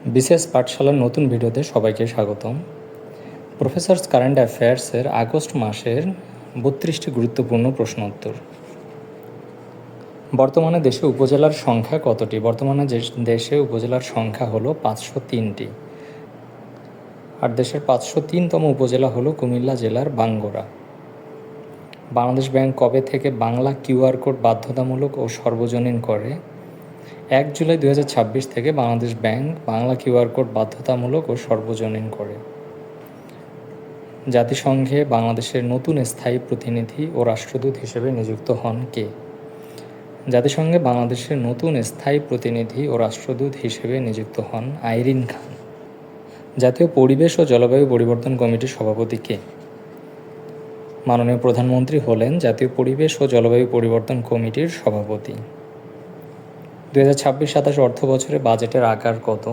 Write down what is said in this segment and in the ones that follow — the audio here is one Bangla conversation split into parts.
বিসিএস পাঠশালার নতুন ভিডিওতে সবাইকে স্বাগতম। প্রফেসরস কারেন্ট অ্যাফেয়ার্সের আগস্ট মাসের 32টি গুরুত্বপূর্ণ প্রশ্ন উত্তর। বর্তমানে দেশে উপজেলার সংখ্যা কতটি? বর্তমানে দেশে উপজেলার সংখ্যা হলো 503টি। আর দেশের 503তম উপজেলা হলো কুমিল্লা জেলার বাঙ্গুরা। বাংলাদেশ ব্যাংক কবে থেকে বাংলা কিউআর কোড বাধ্যতামূলক ও সর্বজনীন করে? 1 জুলাই 2026 থেকে Bangladesh bank Bangla QR code বাধ্যতামূলক ও সর্বজনীন করে। জাতিসংঘে বাংলাদেশের নতুন স্থায়ী প্রতিনিধি ও রাষ্ট্রদূত হিসেবে নিযুক্ত হন কে? জাতিসংঘে বাংলাদেশের নতুন স্থায়ী প্রতিনিধি ও রাষ্ট্রদূত হিসেবে নিযুক্ত হন আইরিন খান। জাতীয় পরিবেশ ও জলবায়ু পরিবর্তন কমিটির সভাপতি কে? মাননীয় প্রধানমন্ত্রী হলেন জাতীয় পরিবেশ ও জলবায়ু পরিবর্তন কমিটির সভাপতি। 2026-27 অর্থ বছরে বাজেটের আকার কত?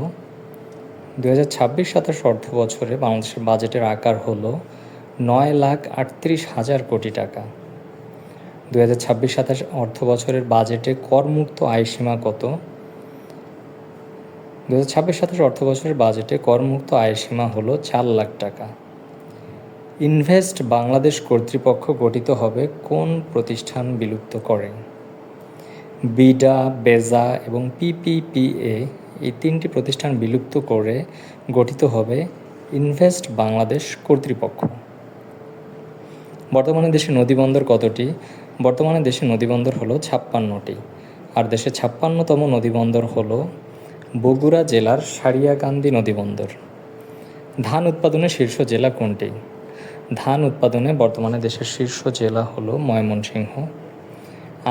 2026-27 অর্থ বছরে বাংলাদেশের বাজেটের আকার হল 9,38,000 কোটি টাকা। 2026-27 অর্থ বছরের বাজেটে করমুক্ত আয়সীমা কত? 2026-27 অর্থ বছরের বাজেটে করমুক্ত আয়সীমা হল 4 লাখ টাকা। ইনভেস্ট বাংলাদেশ কর্তৃপক্ষ গঠিত হবে কোন প্রতিষ্ঠান বিলুপ্ত করে? বিডা, বেজা এবং পিপিপিএ এই 3টি প্রতিষ্ঠান বিলুপ্ত করে গঠিত হবে ইনভেস্ট বাংলাদেশ কর্তৃপক্ষ। বর্তমানে দেশে নদীবন্দর কতটি? বর্তমানে দেশে নদীবন্দর হলো 56টি। আর দেশে 56তম নদীবন্দর হলো বগুড়া জেলার সারিয়াকান্দি নদীবন্দর। ধান উৎপাদনে শীর্ষ জেলা কোনটি? ধান উৎপাদনে বর্তমানে দেশের শীর্ষ জেলা হলো ময়মনসিংহ।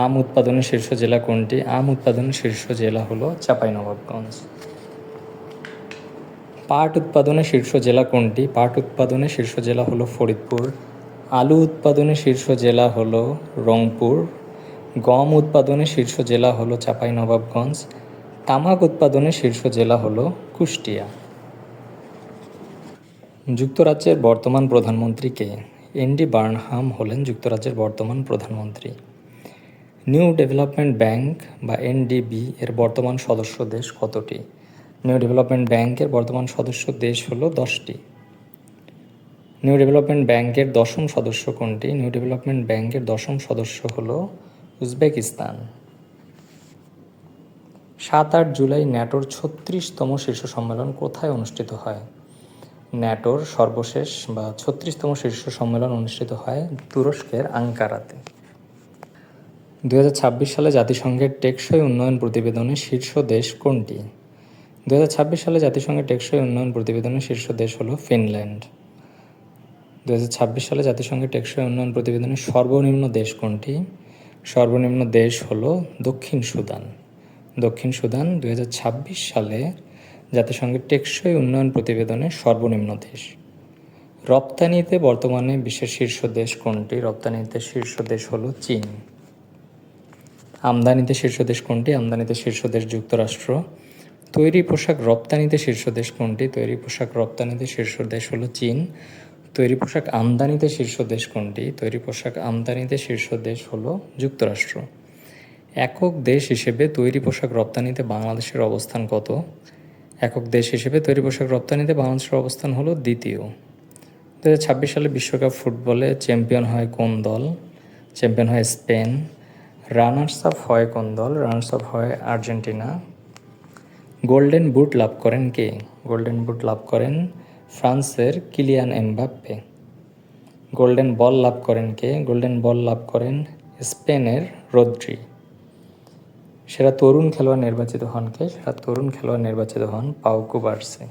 আম উৎপাদনে শীর্ষ জেলা কোনটি? আম উৎপাদনে শীর্ষ জেলা হলো চাঁপাইনবাবগঞ্জ। পাট উৎপাদনে শীর্ষ জেলা কোনটি? পাট উৎপাদনে শীর্ষ জেলা হলো ফরিদপুর। আলু উৎপাদনে শীর্ষ জেলা হলো রংপুর। গম উৎপাদনে শীর্ষ জেলা হলো চাঁপাইনবাবগঞ্জ। তামাক উৎপাদনে শীর্ষ জেলা হলো কুষ্টিয়া। যুক্তরাজ্যের বর্তমান প্রধানমন্ত্রী কে? এনডি বার্নহাম হলেন যুক্তরাজ্যের বর্তমান প্রধানমন্ত্রী। নিউ ডেভেলপমেন্ট ব্যাংক বা এনডিবি এর বর্তমান সদস্য দেশ কতটি? নিউ ডেভেলপমেন্ট ব্যাংকের বর্তমান সদস্য দেশ হলো 10টি। নিউ ডেভেলপমেন্ট ব্যাংকের 10ম সদস্য কোনটি? নিউ ডেভেলপমেন্ট ব্যাংকের 10ম সদস্য হলো উজবেকিস্তান। 7-8 জুলাই ন্যাটোর 36তম শীর্ষ সম্মেলন কোথায় অনুষ্ঠিত হয়? ন্যাটোর সর্বশেষ বা 36তম শীর্ষ সম্মেলন অনুষ্ঠিত হয় তুরস্কের আঙ্কারাতে। 2026 সালে জাতিসংঘের টেকসই উন্নয়ন প্রতিবেদনে শীর্ষ দেশ কোনটি? 2026 সালে জাতিসংঘের টেকসই উন্নয়ন প্রতিবেদনে শীর্ষ দেশ হলো ফিনল্যান্ড। 2026 সালে জাতিসংঘের টেকসই উন্নয়ন প্রতিবেদনের সর্বনিম্ন দেশ কোনটি? সর্বনিম্ন দেশ হলো দক্ষিণ সুদান। দক্ষিণ সুদান 2026 সালে জাতিসংঘের টেকসই উন্নয়ন প্রতিবেদনের সর্বনিম্ন দেশ। রপ্তানিতে বর্তমানে বিশ্বের শীর্ষ দেশ কোনটি? রপ্তানিতে শীর্ষ দেশ হলো চীন। আমদানিতে শীর্ষ দেশ কোনটি? আমদানিতে শীর্ষ দেশ যুক্তরাষ্ট্র। তৈরি পোশাক রপ্তানিতে শীর্ষ দেশ কোনটি? তৈরি পোশাক রপ্তানিতে শীর্ষ দেশ হলো চীন। তৈরি পোশাক আমদানিতে শীর্ষ দেশ কোনটি? তৈরি পোশাক আমদানিতে শীর্ষ দেশ হলো যুক্তরাষ্ট্র। একক দেশ হিসেবে তৈরি পোশাক রপ্তানিতে বাংলাদেশের অবস্থান কত? একক দেশ হিসেবে তৈরি পোশাক রপ্তানিতে বাংলাদেশের অবস্থান হলো দ্বিতীয়। 2026 সালে বিশ্বকাপ ফুটবলে চ্যাম্পিয়ন হয় কোন দল? চ্যাম্পিয়ন হয় স্পেন। রানার্স আপ হয় কোন দল? রানার্স আপ হয় আর্জেন্টিনা। গোল্ডেন বুট লাভ করেন কে? গোল্ডেন বুট লাভ করেন ফ্রান্সের কিলিয়ান এমবাপ্পে। গোল্ডেন বল লাভ করেন কে? গোল্ডেন বল লাভ করেন স্পেনের রদ্রি। সেরা তরুণ খেলোয়াড় নির্বাচিত হন কে? সেরা তরুণ খেলোয়াড় নির্বাচিত হন পাউ কুবার্সি।